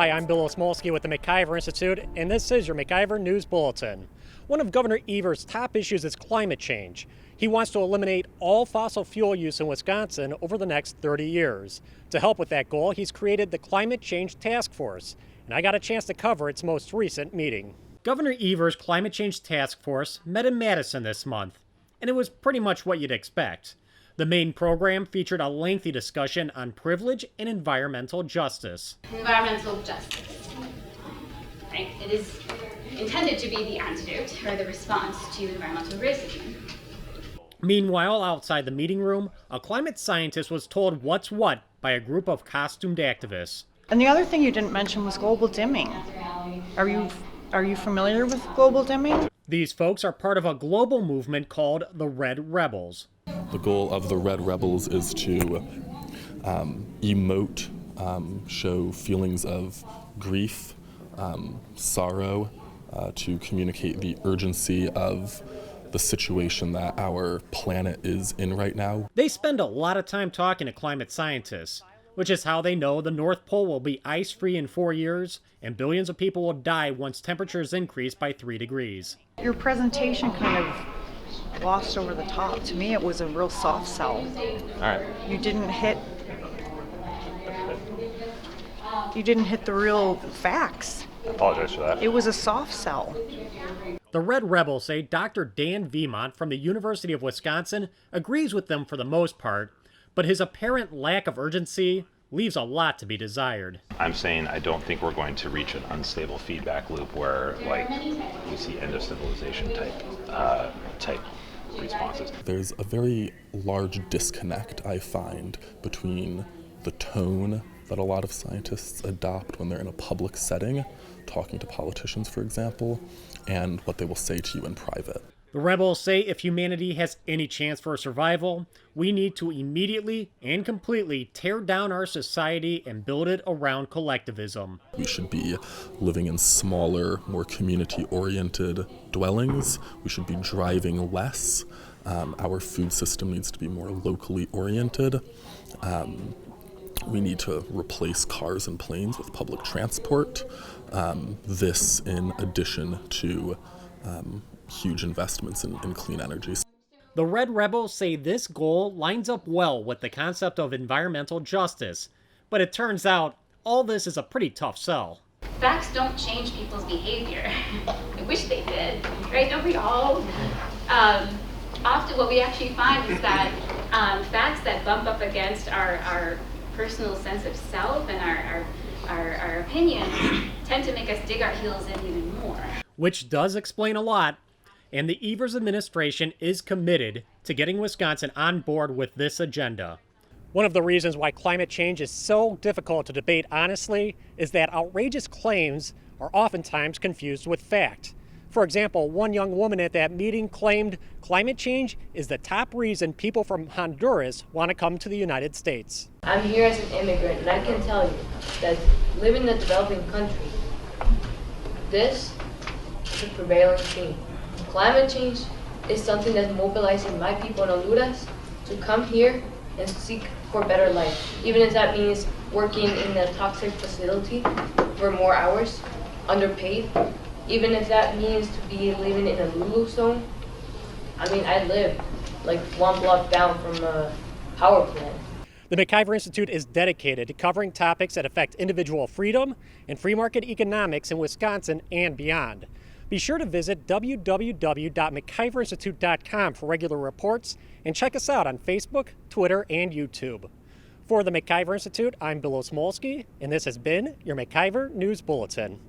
Hi, I'm Bill Osmolsky with the MacIver Institute, and this is your MacIver News Bulletin. One of Governor Ever's top issues is climate change. He wants to eliminate all fossil fuel use in Wisconsin over the next 30 years. To help with that goal, he's created the Climate Change Task Force, and I got a chance to cover its most recent meeting. Governor Ever's Climate Change Task Force met in Madison this month, and it was pretty much what you'd expect. The main program featured a lengthy discussion on privilege and environmental justice. Environmental justice. Right? It is intended to be the antidote or the response to environmental racism. Meanwhile, outside the meeting room, a climate scientist was told what's what by a group of costumed activists. And the other thing you didn't mention was global dimming. Are you familiar with global dimming? These folks are part of a global movement called the Red Rebels. The goal of the Red Rebels is to emote, show feelings of grief, sorrow, to communicate the urgency of the situation that our planet is in right now. They spend a lot of time talking to climate scientists, which is how they know the North Pole will be ice-free in 4 years and billions of people will die once temperatures increase by 3 degrees. Your presentation kind of glossed over the top. To me, it was a real soft sell. All right. You didn't hit the real facts. I apologize for that. It was a soft sell. The Red Rebels say Dr. Dan Vemont from the University of Wisconsin agrees with them for the most part, but his apparent lack of urgency leaves a lot to be desired. I'm saying I don't think we're going to reach an unstable feedback loop where, like, we see end of civilization type responses. There's a very large disconnect, I find, between the tone that a lot of scientists adopt when they're in a public setting, talking to politicians, for example, and what they will say to you in private. The rebels say if humanity has any chance for survival, we need to immediately and completely tear down our society and build it around collectivism. We should be living in smaller, more community-oriented dwellings. We should be driving less. Our food system needs to be more locally oriented. We need to replace cars and planes with public transport. This in addition to huge investments in clean energy. The Red Rebels say this goal lines up well with the concept of environmental justice, but it turns out all this is a pretty tough sell. Facts don't change people's behavior. I wish they did, right? Don't we all? Often what we actually find is that facts that bump up against our personal sense of self and our opinions tend to make us dig our heels in even more. Which does explain a lot, and the Evers administration is committed to getting Wisconsin on board with this agenda. One of the reasons why climate change is so difficult to debate honestly is that outrageous claims are oftentimes confused with fact. For example, one young woman at that meeting claimed climate change is the top reason people from Honduras want to come to the United States. I'm here as an immigrant, and I can tell you that living in a developing country, this is the prevailing theme. Climate change is something that's mobilizing my people in Honduras to come here and seek for a better life, even if that means working in a toxic facility for more hours, underpaid, even if that means to be living in a Lulu zone. I mean, I live like one block down from a power plant. The MacIver Institute is dedicated to covering topics that affect individual freedom and free market economics in Wisconsin and beyond. Be sure to visit www.maciverinstitute.com for regular reports and check us out on Facebook, Twitter, and YouTube. For the MacIver Institute, I'm Bill Osmolsky, and this has been your MacIver News Bulletin.